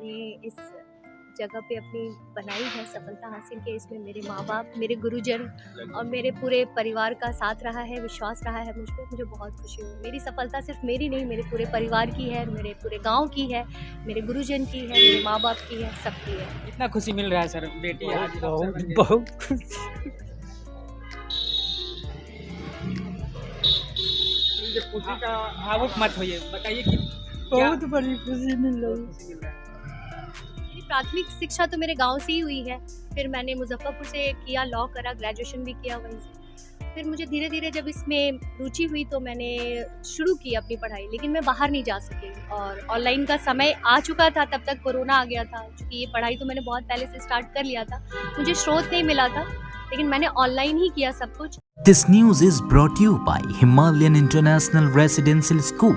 मैंने इस जगह पे अपनी बनाई है, सफलता हासिल की है, इसमें मेरे माँ-बाप, मेरे गुरुजन और मेरे पूरे परिवार का साथ रहा है, विश्वास रहा है मुझ पे। मुझे बहुत खुशी हुई। मेरी सफलता सिर्फ़ मेरी नहीं, मेरे पूरे परिवार की है, मेरे पूरे गाँव की है, मेरे गुरुजन की है, मेरे माँ-बाप की है, सबकी है। कितना खुशी मिल रहा है सर, बेटी आज अफसर बहुत बन गई। बहुत खुश। ये खुशी का भावुक मत होइए, बताइए कि बहुत बड़ी खुशी मिल बहुत रही खुशी मिल रहा है। मेरी प्राथमिक शिक्षा तो मेरे गाँव से ही हुई है, फिर मैंने मुज़फ़्फ़रपुर से किया, लॉ करा, ग्रेजुएशन भी किया वहीं से। फिर मुझे धीरे-धीरे जब इसमें रुचि हुई तो मैंने शुरू की अपनी पढ़ाई, लेकिन मैं बाहर नहीं जा सकी और ऑनलाइन का समय आ चुका था, तब तक कोरोना आ गया था। चूँकि ये पढ़ाई तो मैंने बहुत पहले से स्टार्ट कर लिया था, मुझे स्रोत नहीं मिला था, लेकिन मैंने ऑनलाइन ही किया सब कुछ। This news is brought to you by Himalayan International Residential School.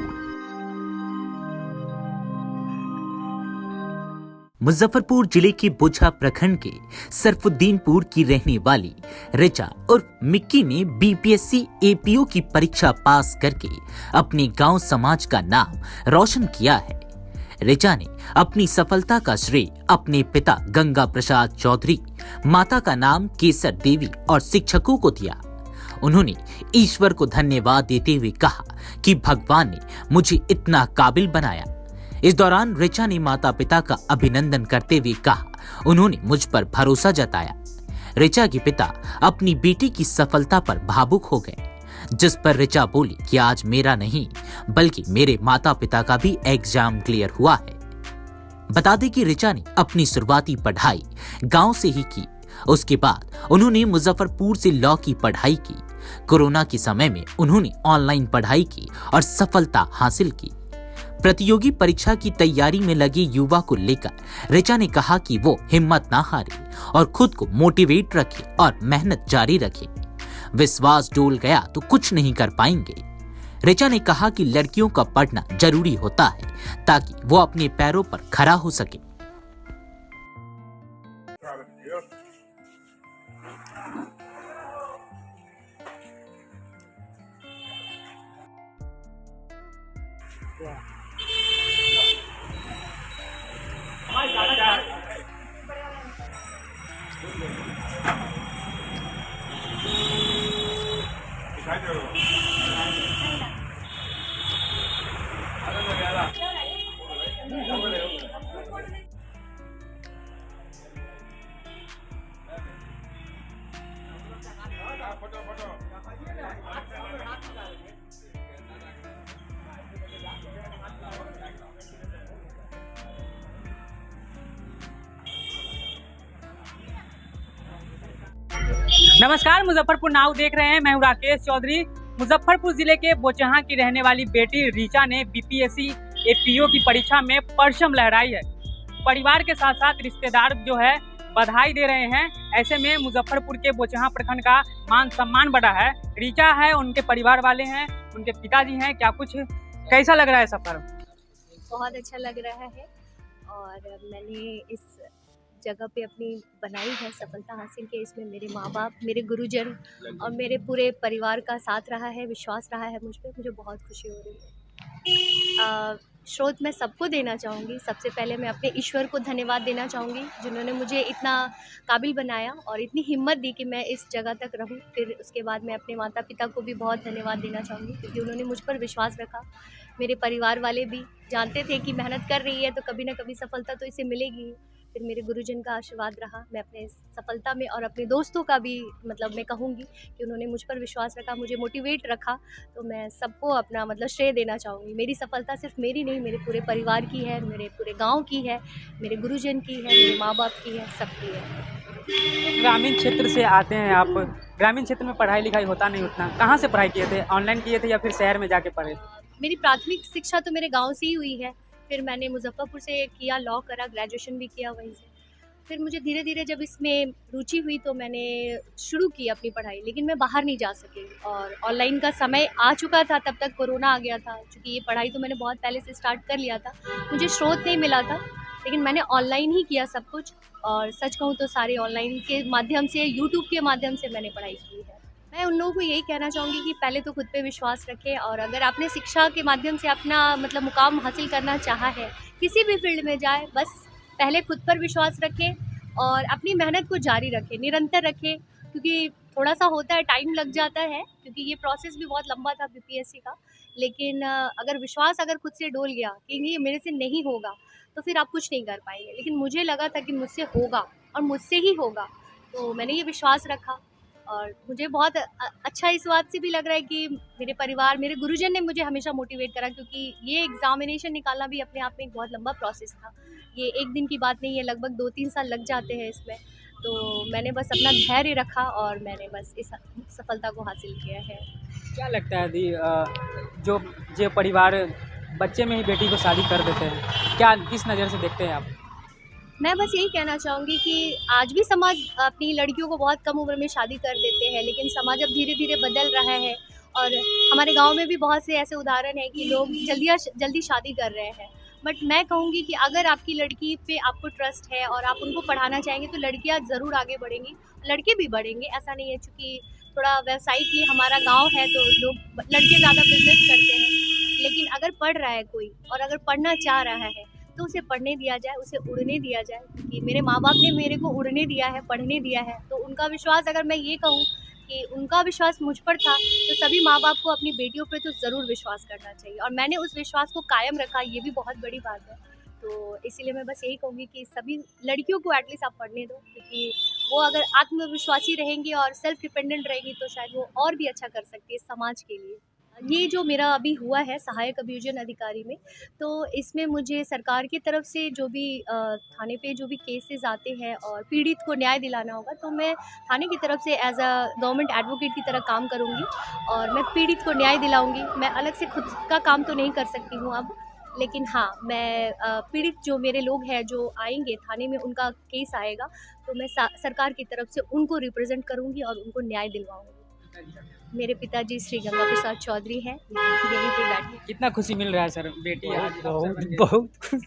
Muzaffarpur जिले के बुझा प्रखंड के सरफुद्दीनपुर की रहने वाली रिचा और मिक्की ने बीपीएससी एपीओ की परीक्षा पास करके अपने गांव समाज का नाम रोशन किया है। रिचा ने अपनी सफलता का श्रेय अपने पिता गंगा प्रसाद चौधरी, माता का नाम केसर देवी और शिक्षकों को दिया। उन्होंने ईश्वर को धन्यवाद देते हुए कहा कि भगवान ने मुझे इतना काबिल बनाया। इस दौरान रिचा ने माता पिता का अभिनंदन करते हुए कहा उन्होंने मुझ पर भरोसा जताया। रिचा के पिता अपनी बेटी की सफलता पर भावुक हो गए, जिस पर रिचा बोली कि आज मेरा नहीं बल्कि मेरे माता पिता का भी एग्जाम क्लियर हुआ है। बता दें कि रिचा ने अपनी शुरुआती पढ़ाई गांव से ही की। उसके बाद उन्होंने मुजफ्फरपुर से लॉ की पढ़ाई की। कोरोना के समय में उन्होंने ऑनलाइन पढ़ाई की और सफलता हासिल की। प्रतियोगी परीक्षा की तैयारी में लगे युवा को लेकर रिचा ने कहा कि वो हिम्मत ना हारे और खुद को मोटिवेट रखे और मेहनत जारी रखे। विश्वास डोल गया तो कुछ नहीं कर पाएंगे। रिचा ने कहा कि लड़कियों का पढ़ना जरूरी होता है ताकि वो अपने पैरों पर खड़ा हो सके। नमस्कार, मुजफ्फरपुर नाउ देख रहे हैं। मैं हूं राकेश चौधरी। मुजफ्फरपुर जिले के बोचहां की रहने वाली बेटी रिचा ने बीपीएससी एपीओ की परीक्षा में परचम लहराई है। परिवार के साथ साथ रिश्तेदार जो है बधाई दे रहे हैं। ऐसे में मुजफ्फरपुर के बोचहां प्रखंड का मान सम्मान बढ़ा है। रिचा है, उनके परिवार वाले हैं, उनके पिताजी हैं। क्या कुछ कैसा लग रहा है सफर? बहुत अच्छा लग रहा है और मैंने इस जगह पे अपनी बनाई है, सफलता हासिल की है, इसमें मेरे माँ-बाप, मेरे गुरुजन और मेरे पूरे परिवार का साथ रहा है, विश्वास रहा है मुझ पे। मुझे बहुत खुशी हो रही है। स्रोत मैं सबको देना चाहूँगी। सबसे पहले मैं अपने ईश्वर को धन्यवाद देना चाहूँगी, जिन्होंने मुझे इतना काबिल बनाया और इतनी हिम्मत दी कि मैं इस जगह तक रहूँ। फिर उसके बाद मैं अपने माता-पिता को भी बहुत धन्यवाद देना चाहूँगी, क्योंकि उन्होंने मुझ पर विश्वास रखा। मेरे परिवार वाले भी जानते थे कि मेहनत कर रही है तो कभी न कभी सफलता तो इसे मिलेगी ही। फिर मेरे गुरुजन का आशीर्वाद रहा। मैं अपने इस सफलता में और अपने दोस्तों का भी मतलब मैं कहूँगी कि उन्होंने मुझ पर विश्वास रखा, मुझे मोटिवेट रखा, तो मैं सबको अपना मतलब श्रेय देना चाहूँगी। मेरी सफलता सिर्फ मेरी नहीं, मेरे पूरे परिवार की है, मेरे पूरे गाँव की है, मेरे गुरुजन की है, मेरे माँ-बाप की है, सबकी है। ग्रामीण क्षेत्र से आते हैं आप। ग्रामीण क्षेत्र में पढ़ाई लिखाई होता नहीं उतना। कहाँ से पढ़ाई किए थे? ऑनलाइन किए थे या फिर शहर में जाके पढ़े? मेरी प्राथमिक शिक्षा तो मेरे गाँव से ही हुई है। फिर मैंने मुज़फ़्फ़रपुर से किया, लॉ करा, ग्रेजुएशन भी किया वहीं से। फिर मुझे धीरे-धीरे जब इसमें रुचि हुई तो मैंने शुरू की अपनी पढ़ाई, लेकिन मैं बाहर नहीं जा सकी और ऑनलाइन का समय आ चुका था, तब तक कोरोना आ गया था। चूँकि ये पढ़ाई तो मैंने बहुत पहले से स्टार्ट कर लिया था, मुझे स्रोत नहीं मिला था, लेकिन मैंने ऑनलाइन ही किया सब कुछ और सच कहूँ तो सारे ऑनलाइन के माध्यम से, यूट्यूब के माध्यम से मैंने पढ़ाई की है। मैं उन लोगों को यही कहना चाहूँगी कि पहले तो खुद पे विश्वास रखें और अगर आपने शिक्षा के माध्यम से अपना मतलब मुकाम हासिल करना चाहा है, किसी भी फील्ड में जाए, बस पहले खुद पर विश्वास रखें और अपनी मेहनत को जारी रखें, निरंतर रखें, क्योंकि थोड़ा सा होता है, टाइम लग जाता है, क्योंकि ये प्रोसेस भी बहुत लंबा था बीपीएससी का। लेकिन अगर विश्वास अगर खुद से डोल गया कि ये मेरे से नहीं होगा, तो फिर आप कुछ नहीं कर पाएंगे। लेकिन मुझे लगा था कि मुझसे होगा और मुझसे ही होगा, तो मैंने ये विश्वास रखा। और मुझे बहुत अच्छा इस बात से भी लग रहा है कि मेरे परिवार, मेरे गुरुजन ने मुझे हमेशा मोटिवेट करा, क्योंकि ये एग्ज़ामिनेशन निकालना भी अपने आप में एक बहुत लंबा प्रोसेस था। ये एक दिन की बात नहीं है, लगभग 2-3 साल लग जाते हैं इसमें। तो मैंने बस अपना धैर्य रखा और मैंने बस इस सफलता को हासिल किया है। क्या लगता है दी, जो परिवार बच्चे में ही बेटी को शादी कर देते हैं, क्या किस नज़र से देखते हैं आप? मैं बस यही कहना चाहूँगी कि आज भी समाज अपनी लड़कियों को बहुत कम उम्र में शादी कर देते हैं, लेकिन समाज अब धीरे धीरे बदल रहा है। और हमारे गांव में भी बहुत से ऐसे उदाहरण हैं कि लोग जल्दी शादी कर रहे हैं। बट मैं कहूँगी कि अगर आपकी लड़की पे आपको ट्रस्ट है और आप उनको पढ़ाना चाहेंगे, तो लड़कियाँ ज़रूर आगे बढ़ेंगी, लड़के भी बढ़ेंगे। ऐसा नहीं है, चूँकि थोड़ा व्यावसायिक ये हमारा गाँव है, तो लोग लड़के ज़्यादा बिजनेस करते हैं। लेकिन अगर पढ़ रहा है कोई और अगर पढ़ना चाह रहा है, तो उसे पढ़ने दिया जाए, उसे उड़ने दिया जाए, क्योंकि मेरे माँ बाप ने मेरे को उड़ने दिया है, पढ़ने दिया है। तो उनका विश्वास, अगर मैं ये कहूँ कि उनका विश्वास मुझ पर था, तो सभी माँ बाप को अपनी बेटियों पे तो ज़रूर विश्वास करना चाहिए, और मैंने उस विश्वास को कायम रखा, ये भी बहुत बड़ी बात है। तो इसीलिए मैं बस यही कहूँगी कि सभी लड़कियों को एटलीस्ट आप पढ़ने दो, क्योंकि वो अगर आत्मविश्वासी रहेंगी और सेल्फ डिपेंडेंट रहेगी, तो शायद वो और भी अच्छा कर सकती है समाज के लिए। ये जो मेरा अभी हुआ है सहायक अभियोजन अधिकारी में, तो इसमें मुझे सरकार की तरफ से जो भी थाने पे जो भी केसेस आते हैं और पीड़ित को न्याय दिलाना होगा, तो मैं थाने की तरफ से एज अ गवर्नमेंट एडवोकेट की तरह काम करूँगी और मैं पीड़ित को न्याय दिलाऊँगी। मैं अलग से खुद का काम तो नहीं कर सकती हूँ अब, लेकिन हाँ, मैं पीड़ित जो मेरे लोग हैं जो आएंगे थाने में, उनका केस आएगा, तो मैं सरकार की तरफ से उनको रिप्रेजेंट करूँगी और उनको न्याय दिलवाऊँगी। मेरे पिताजी श्री गंगा प्रसाद चौधरी हैं, यहीं पे बैठे। कितना खुशी मिल रहा है सर, बेटी आज बहुत अवसर बन गई। बहुत खुश।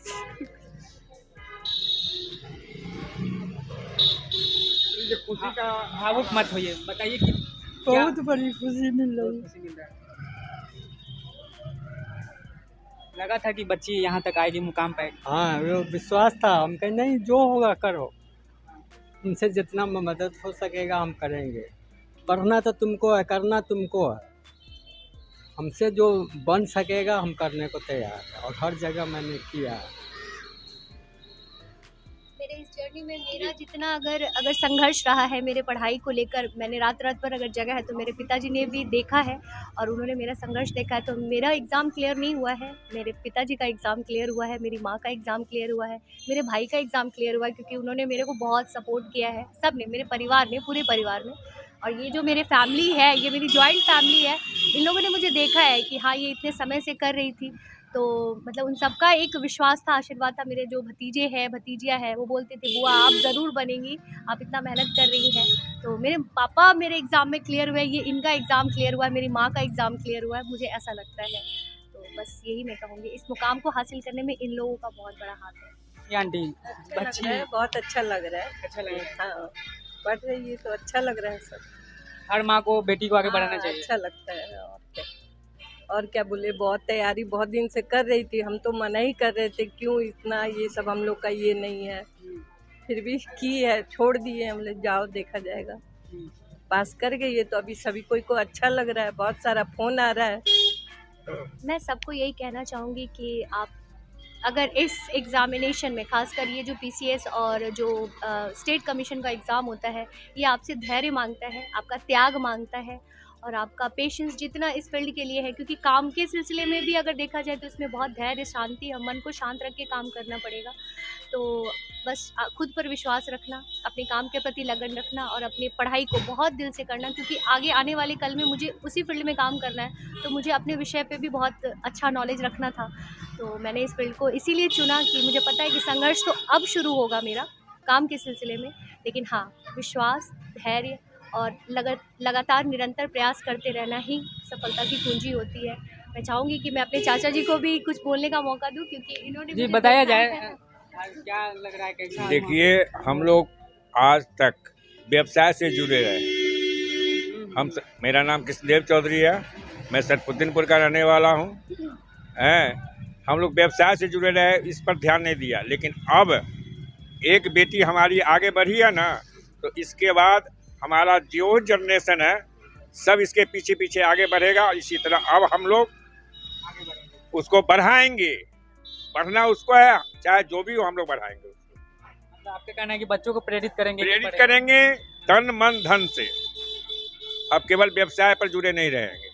ये खुशी का भावुक मत होइए, बताइए कि बहुत बड़ी खुशी मिल रही है। खुशी मिल रहा है। लगा था कि बच्ची यहाँ तक आएगी, मुकाम पाएगी। हाँ, वो विश्वास था, हम कहे नहीं, जो होगा करो, उनसे जितना मदद हो सकेगा हम करेंगे। पढ़ना तो तुमको है, करना तुमको है, हमसे जो बन सकेगा हम करने को तैयार है, और हर जगह मैंने किया है। मेरे इस जर्नी में मेरा जितना अगर संघर्ष रहा है मेरे पढ़ाई को लेकर, मैंने रात पर अगर जगह है, तो मेरे पिताजी ने भी देखा है और उन्होंने मेरा संघर्ष देखा है। तो मेरा एग्ज़ाम क्लियर नहीं हुआ है, मेरे पिताजी का एग्ज़ाम क्लियर हुआ है, मेरी माँ का एग्ज़ाम क्लियर हुआ है, मेरे भाई का एग्ज़ाम क्लियर हुआ है, क्योंकि उन्होंने मेरे को बहुत सपोर्ट किया है, सब ने, मेरे परिवार ने, पूरे परिवार ने। और ये जो मेरे फैमिली है, ये मेरी जॉइंट फैमिली है, इन लोगों ने मुझे देखा है कि हाँ, ये इतने समय से कर रही थी। तो मतलब उन सबका एक विश्वास था, आशीर्वाद था। मेरे जो भतीजे हैं, भतीजियाँ हैं, वो बोलते थे बुआ आप ज़रूर बनेंगी, आप इतना मेहनत कर रही हैं। तो मेरे पापा मेरे एग्ज़ाम में क्लियर हुए, ये इनका एग्ज़ाम क्लियर हुआ है, मेरी माँ का एग्ज़ाम क्लियर हुआ है, मुझे ऐसा लगता है। तो बस यही मैं कहूँगी, इस मुकाम को हासिल करने में इन लोगों का बहुत बड़ा हाथ है। ये आंटी अच्छा बच्ची लग रहा है, बहुत अच्छा लग रहा है। अच्छा लगा। हाँ, पढ़ रही है तो अच्छा लग रहा है सब। हर माँ को बेटी को आगे बढ़ाना हाँ, चाहिए। अच्छा लगता है। और क्या बोले, बहुत तैयारी बहुत दिन से कर रही थी, हम तो मना ही कर रहे थे, क्यों इतना ये सब हम लोग का ये नहीं है, फिर भी की है, छोड़ दिए हम लोग, जाओ देखा जाएगा। पास कर गई है, तो अभी सभी को अच्छा लग रहा है, बहुत सारा फ़ोन आ रहा है। मैं सबको यही कहना चाहूँगी कि आप अगर इस एग्ज़ामिनेशन में, खासकर ये जो पीसीएस और जो स्टेट कमीशन का एग्ज़ाम होता है, ये आपसे धैर्य मांगता है, आपका त्याग मांगता है और आपका पेशेंस जितना इस फील्ड के लिए है, क्योंकि काम के सिलसिले में भी अगर देखा जाए तो इसमें बहुत धैर्य, शांति, हम मन को शांत रख के काम करना पड़ेगा। तो बस खुद पर विश्वास रखना, अपने काम के प्रति लगन रखना और अपनी पढ़ाई को बहुत दिल से करना, क्योंकि आगे आने वाले कल में मुझे उसी फील्ड में काम करना है, तो मुझे अपने विषय पे भी बहुत अच्छा नॉलेज रखना था। तो मैंने इस फील्ड को इसीलिए चुना कि मुझे पता है कि संघर्ष तो अब शुरू होगा मेरा काम के सिलसिले में, लेकिन हाँ, विश्वास, धैर्य और लगातार निरंतर प्रयास करते रहना ही सफलता की कुंजी होती है। मैं चाहूँगी कि मैं अपने चाचा जी को भी कुछ बोलने का मौका दूँ, क्योंकि इन्होंने जी मुझे बताया देखा जाए, है। क्या लग रहा है, कैसा? देखिए, हम लोग आज तक व्यवसाय से जुड़े रहे। मेरा नाम कृष्णदेव चौधरी है, मैं सरफुद्दीनपुर का रहने वाला हूँ। हम लोग व्यवसाय से जुड़े रहे, इस पर ध्यान नहीं दिया, लेकिन अब एक बेटी हमारी आगे बढ़ी है ना, तो इसके बाद हमारा जो जनरेशन है सब इसके पीछे पीछे आगे बढ़ेगा। इसी तरह अब हम लोग उसको बढ़ाएंगे, बढ़ना उसको है, चाहे जो भी हो हम लोग बढ़ाएंगे उसको। मतलब आपका कहना है कि बच्चों को प्रेरित करेंगे, प्रेरित करेंगे तन मन धन से, अब केवल व्यवसाय पर जुड़े नहीं रहेंगे।